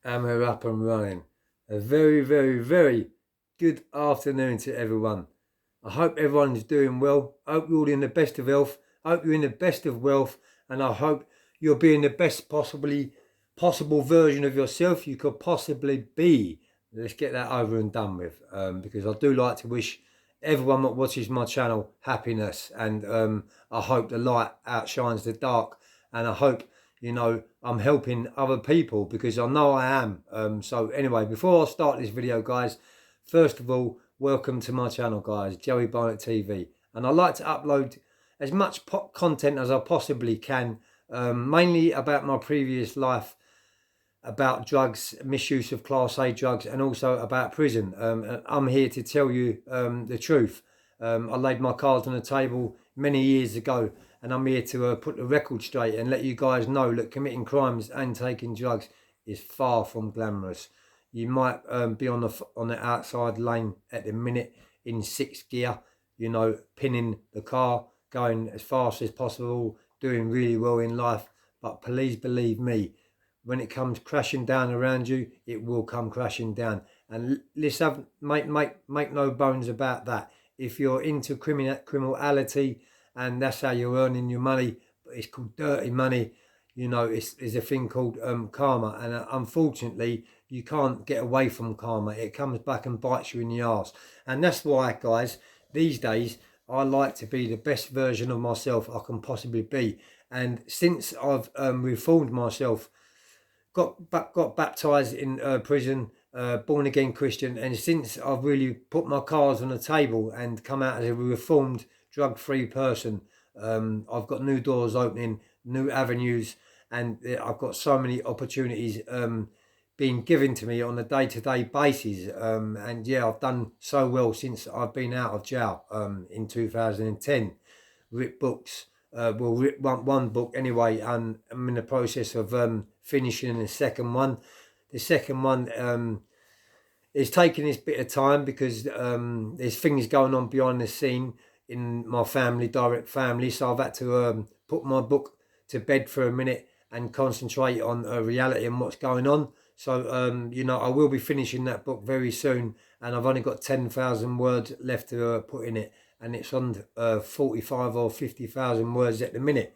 And we're up and running. A very, very, very good afternoon to everyone. I hope everyone's doing well. I hope you're all in the best of health. I hope you're in the best of wealth. And I hope you're being the best possible version of yourself you could possibly be. Let's get that over and done with. Because I do like to wish everyone that watches my channel happiness. And I hope the light outshines the dark. And I hope I'm helping other people because I know I am. So anyway, before I start this video, guys, first of all, welcome to my channel, guys, Joey Barnett TV. And I like to upload as much content as I possibly can, mainly about my previous life, about drugs, misuse of Class A drugs, and also about prison. I'm here to tell you the truth. I laid my cards on the table many years ago, and I'm here to put the record straight and let you guys know that committing crimes and taking drugs is far from glamorous. You might be on the outside lane at the minute in sixth gear, pinning the car, going as fast as possible, doing really well in life. But please believe me, when it comes crashing down around you, it will come crashing down. And let's make no bones about that. If you're into criminality and that's how you're earning your money, but it's called dirty money, there's a thing called karma. And unfortunately, you can't get away from karma. It comes back and bites you in the arse. And that's why, guys, these days, I like to be the best version of myself I can possibly be. And since I've reformed myself, got baptized in prison, born again Christian, and since I've really put my cards on the table and come out as a reformed, drug-free person, I've got new doors opening, new avenues, and I've got so many opportunities being given to me on a day-to-day basis. And yeah, I've done so well since I've been out of jail in 2010. Writ books, one book anyway, and I'm in the process of finishing the second one. The second one is taking this bit of time because there's things going on behind the scene in my family, direct family. So I've had to put my book to bed for a minute and concentrate on reality and what's going on. So, I will be finishing that book very soon, and I've only got 10,000 words left to put in it, and it's on 45 or 50,000 words at the minute.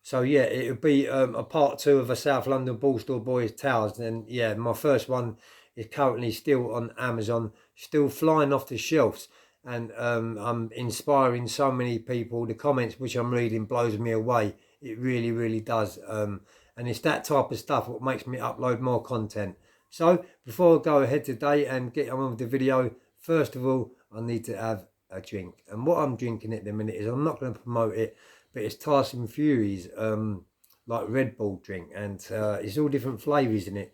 So yeah, it'll be a part two of a South London Ballstore Boys Tales. And yeah, my first one is currently still on Amazon, still flying off the shelves. And I'm inspiring so many people. The comments which I'm reading blows me away. It really, really does. And it's that type of stuff what makes me upload more content. So before I go ahead today and get on with the video, first of all, I need to have a drink. And what I'm drinking at the minute is, I'm not going to promote it, but it's Tyson Fury's like Red Bull drink, and it's all different flavours in it.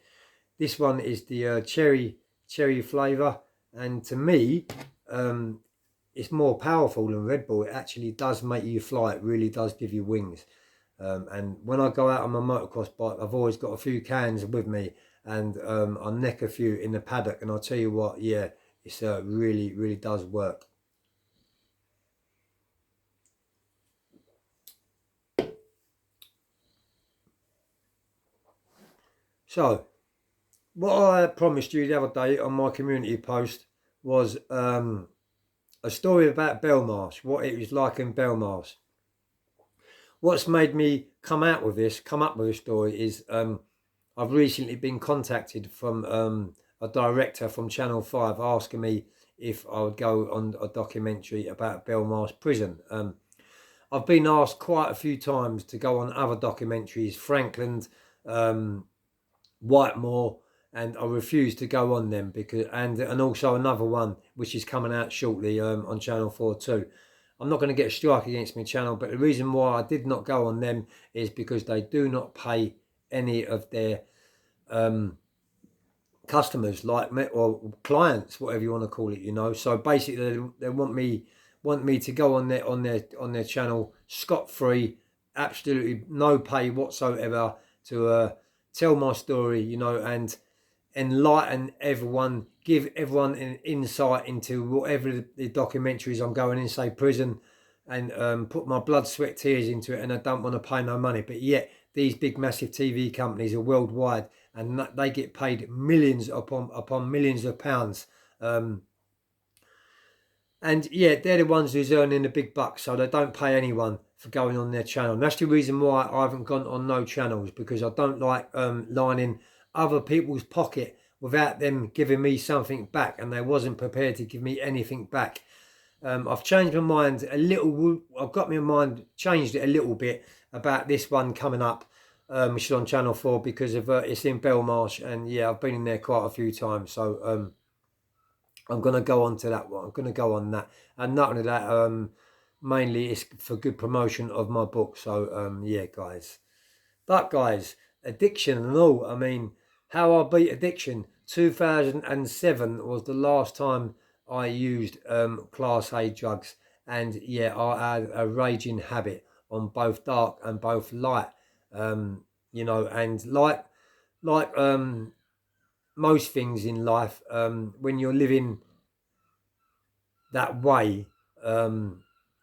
This one is the cherry flavour, and to me, it's more powerful than Red Bull. It actually does make you fly. It really does give you wings. And when I go out on my motocross bike, I've always got a few cans with me, and I neck a few in the paddock. And I'll tell you what, yeah, it's really, really does work. So, what I promised you the other day on my community post was a story about Belmarsh, what it was like in Belmarsh. What's made me come up with this story is I've recently been contacted from a director from Channel 5 asking me if I would go on a documentary about Belmarsh Prison. I've been asked quite a few times to go on other documentaries, Frankland, Whitemoor, and I refuse to go on them because and also another one which is coming out shortly on Channel 4 too. I'm not going to get a strike against my channel, but the reason why I did not go on them is because they do not pay any of their customers, like me, or clients, whatever you want to call it. So basically, they want me to go on their channel scot free, absolutely no pay whatsoever, to tell my story, and enlighten everyone, give everyone an insight into whatever the documentaries I'm going in, say prison, and put my blood, sweat, tears into it, and I don't want to pay no money. But yet these big massive TV companies are worldwide, and they get paid millions upon millions of pounds. And yeah, they're the ones who's earning the big bucks, so they don't pay anyone for going on their channel. And that's the reason why I haven't gone on no channels, because I don't like lining other people's pocket without them giving me something back, and they wasn't prepared to give me anything back. I've changed my mind a little. I've got my mind changed it a little bit about this one coming up, which is on Channel 4, because of it's in Belmarsh, and yeah, I've been in there quite a few times, so I'm going to go on to that one. I'm going to go on that. And not only that, mainly it's for good promotion of my book. So, yeah, guys. But, guys, addiction and all, I mean, how I beat addiction. 2007 was the last time I used Class A drugs. And, yeah, I had a raging habit on both dark and both light. You know, and like most things in life, when you're living that way,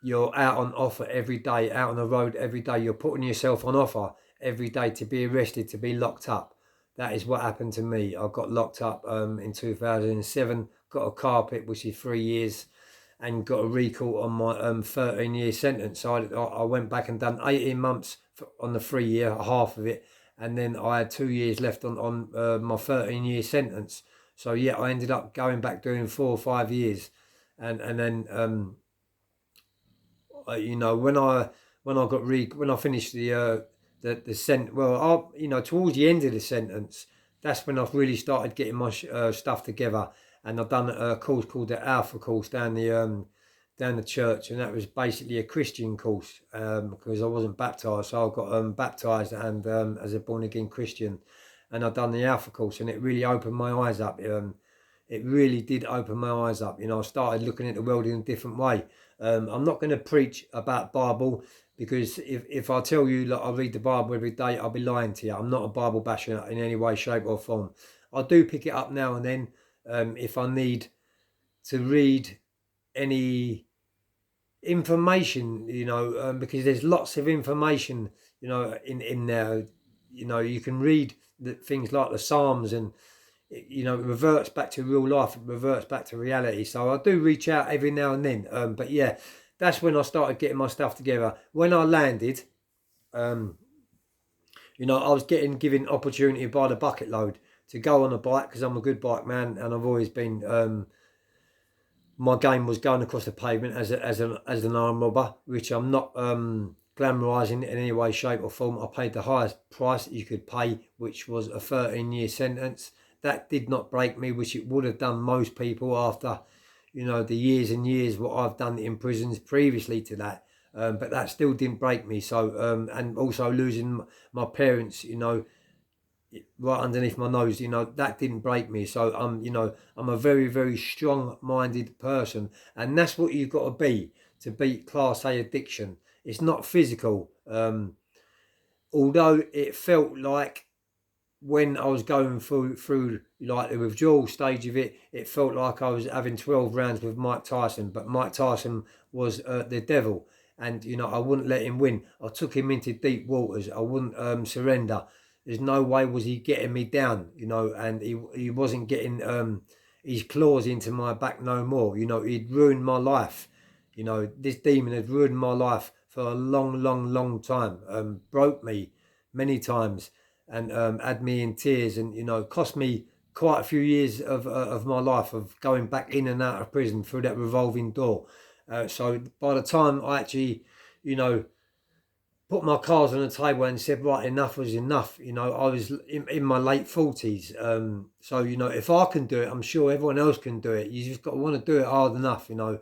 you're out on offer every day, out on the road every day. You're putting yourself on offer every day to be arrested, to be locked up. That is what happened to me. I got locked up in 2007, got a carpet, which is 3 years, and got a recall on my 13-year sentence. So I went back and done 18 months on the 3 year, half of it, and then I had 2 years left on my 13-year sentence. So yeah, I ended up going back doing 4 or 5 years, and then you know, when I finished the sentence, well, you know, towards the end of the sentence, that's when I've really started getting my stuff together, and I've done a course called the Alpha course down the church, and that was basically a Christian course, because I wasn't baptised, so I got baptised and as a born again Christian, and I've done the Alpha course, and it really opened my eyes up. It really did open my eyes up. You know, I started looking at the world in a different way. I'm not going to preach about Bible, because if I tell you that I read the Bible every day, I'll be lying to you. I'm not a Bible basher in any way, shape or form. I do pick it up now and then if I need to read any information, you know, because there's lots of information, you know, in there. You know, you can read things like the Psalms, and you know, it reverts back to real life, it reverts back to reality. So I do reach out every now and then. But yeah, that's when I started getting my stuff together. When I landed, you know, I was given opportunity by the bucket load to go on a bike, because I'm a good bike man, and I've always been. My game was going across the pavement as an armed robber, which I'm not glamorising in any way, shape or form. I paid the highest price that you could pay, which was a 13-year sentence. That did not break me, which it would have done most people after, you know, the years and years what I've done in prisons previously to that. But that still didn't break me. So, and also losing my parents, you know, right underneath my nose, you know, that didn't break me. So you know, I'm a very, very strong-minded person, and that's what you've got to be to beat Class A addiction. It's not physical. Although it felt like, when I was going through like the withdrawal stage of it, it felt like I was having 12 rounds with Mike Tyson, but Mike Tyson was the devil, and you know, I wouldn't let him win. I took him into deep waters. I wouldn't surrender. There's no way was he getting me down, you know, and he wasn't getting his claws into my back no more. You know, he'd ruined my life. You know, this demon had ruined my life for a long time. Broke me many times, and had me in tears, and you know, cost me quite a few years of my life, of going back in and out of prison through that revolving door. So by the time I actually, you know, put my cards on the table and said, right, enough was enough, you know, I was in my late 40s. So, you know, if I can do it, I'm sure everyone else can do it. You just got to want to do it hard enough, you know.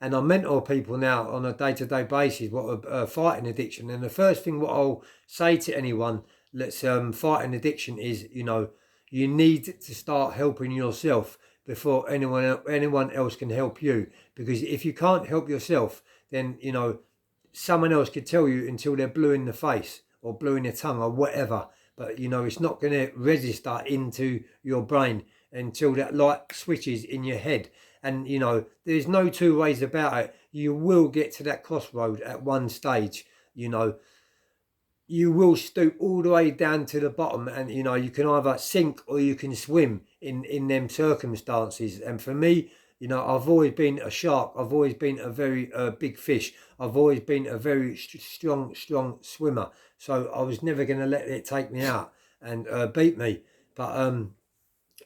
And I mentor people now on a day-to-day basis what are fighting addiction. And the first thing what I'll say to anyone that's fighting addiction is, you know, you need to start helping yourself before anyone else can help you. Because if you can't help yourself, then, you know, someone else could tell you until they're blue in the face or blue in the tongue or whatever. But, you know, it's not going to register into your brain until that light switches in your head. And, you know, there's no two ways about it. You will get to that crossroad at one stage, you know. you will stoop all the way down to the bottom, and you know you can either sink or you can swim in them circumstances. And for me, you know, I've always been a shark. I've always been a very big fish. I've always been a very strong swimmer. So I was never going to let it take me out and beat me. But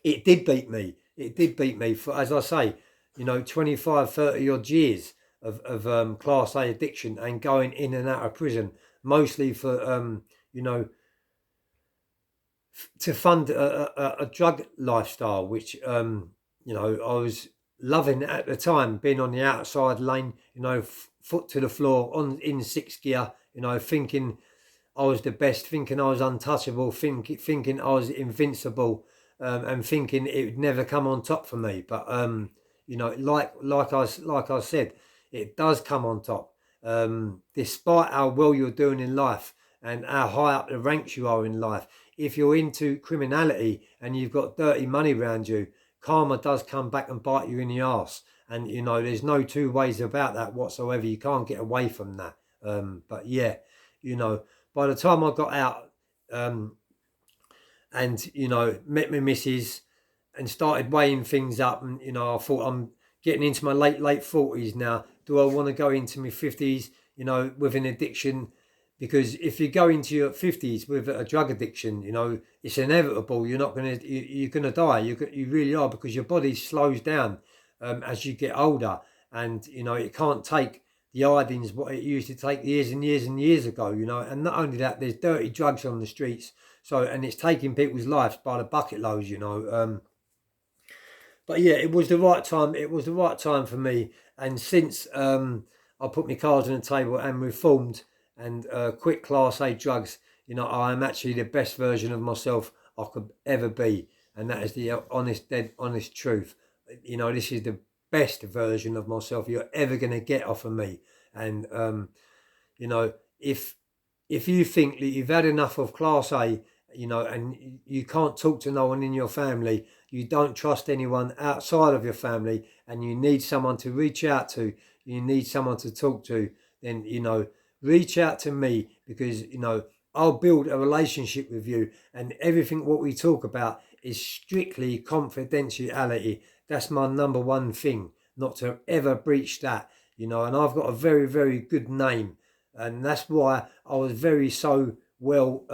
it did beat me. It did beat me for, as I say, you know, 25, 30 odd years of Class A addiction and going in and out of prison, mostly for, you know, to fund a drug lifestyle, which, you know, I was loving at the time, being on the outside lane, you know, foot to the floor, on in sixth gear, you know, thinking I was the best, thinking I was untouchable, thinking I was invincible, and thinking it would never come on top for me. But you know, like I said, it does come on top. Despite how well you're doing in life and how high up the ranks you are in life, if you're into criminality and you've got dirty money around you, karma does come back and bite you in the arse. And you know, there's no two ways about that whatsoever. You can't get away from that. But yeah, you know, by the time I got out, and you know, met my missus and started weighing things up, and you know, I thought I'm getting into my late 40s now. Do I want to go into my 50s, you know, with an addiction? Because if you go into your 50s with a drug addiction, you know, it's inevitable. You're gonna die. You really are, because your body slows down as you get older, and you know, it can't take the iodines what it used to take years and years and years ago. You know, and not only that, there's dirty drugs on the streets. So, and it's taking people's lives by the bucket loads, you know. But yeah, it was the right time. It was the right time for me. And since I put my cards on the table and reformed and quit Class A drugs, you know, I am actually the best version of myself I could ever be. And that is the honest, dead, honest truth. You know, this is the best version of myself you're ever going to get off of me. And, you know, if you think that you've had enough of Class A, you know, and you can't talk to no one in your family, you don't trust anyone outside of your family, and you need someone to reach out to, you need someone to talk to, then, you know, reach out to me, because, you know, I'll build a relationship with you, and everything what we talk about is strictly confidentiality. That's my number one thing, not to ever breach that, you know, and I've got a very, very good name. And that's why I was very so well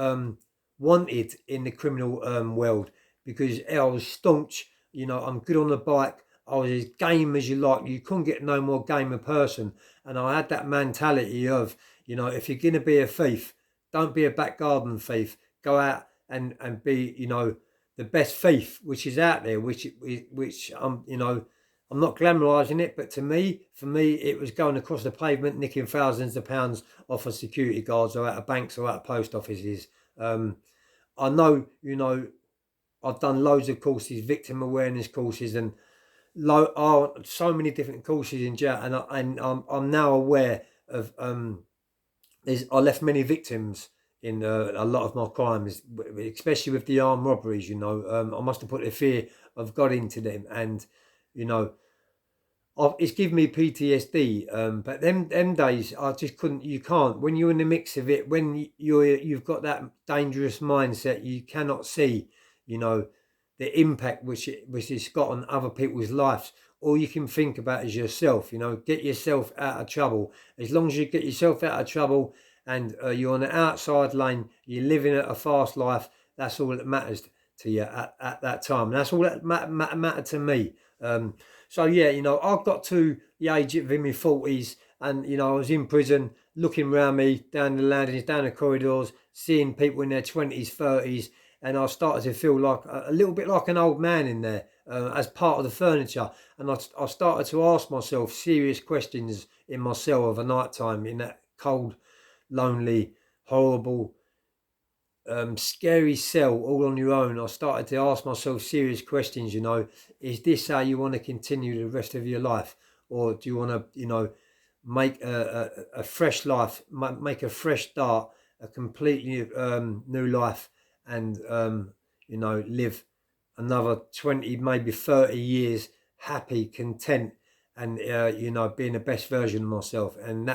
wanted in the criminal world, because I was staunch. You know, I'm good on the bike. I was as game as you like. You couldn't get no more game a person. And I had that mentality of, you know, if you're gonna be a thief, don't be a back garden thief. Go out and be, you know, the best thief which is out there. Which you know, I'm not glamorising it, but for me, it was going across the pavement, nicking thousands of pounds off of security guards or out of banks or out of post offices. I know, you know, I've done loads of courses, victim awareness courses, and so many different courses in jail, and I'm now aware of I left many victims in a lot of my crimes, especially with the armed robberies. You know, I must have put the fear of God into them, and you know, it's given me PTSD. But them days, I just couldn't. You can't, when you're in the mix of it. When you've got that dangerous mindset, you cannot see, you know, the impact which it's got on other people's lives. All you can think about is yourself. You know, get yourself out of trouble. As long as you get yourself out of trouble and you're on the outside lane, you're living a fast life. That's all that matters to you at that time. And that's all that mattered to me. So yeah, you know, I've got to the age of in my 40s, and you know, I was in prison, looking around me down the landings, down the corridors, seeing people in their 20s, 30s, and I started to feel like a little bit like an old man in there as part of the furniture. And I started to ask myself serious questions in my cell of a night time, in that cold, lonely, horrible, scary cell all on your own. I started to ask myself serious questions, you know, is this how you want to continue the rest of your life? Or do you want to, you know, make a fresh life, make a fresh start, a completely new life, and, you know, live another 20, maybe 30 years happy, content, and, you know, being the best version of myself. And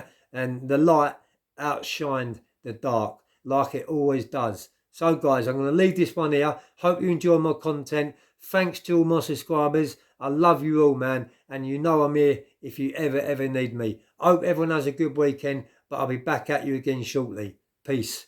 the light outshined the dark. like it always does. So guys, I'm going to leave this one here. Hope you enjoy my content. Thanks to all my subscribers. I love you all, man. And you know I'm here if you ever need me. Hope everyone has a good weekend. But I'll be back at you again shortly. Peace.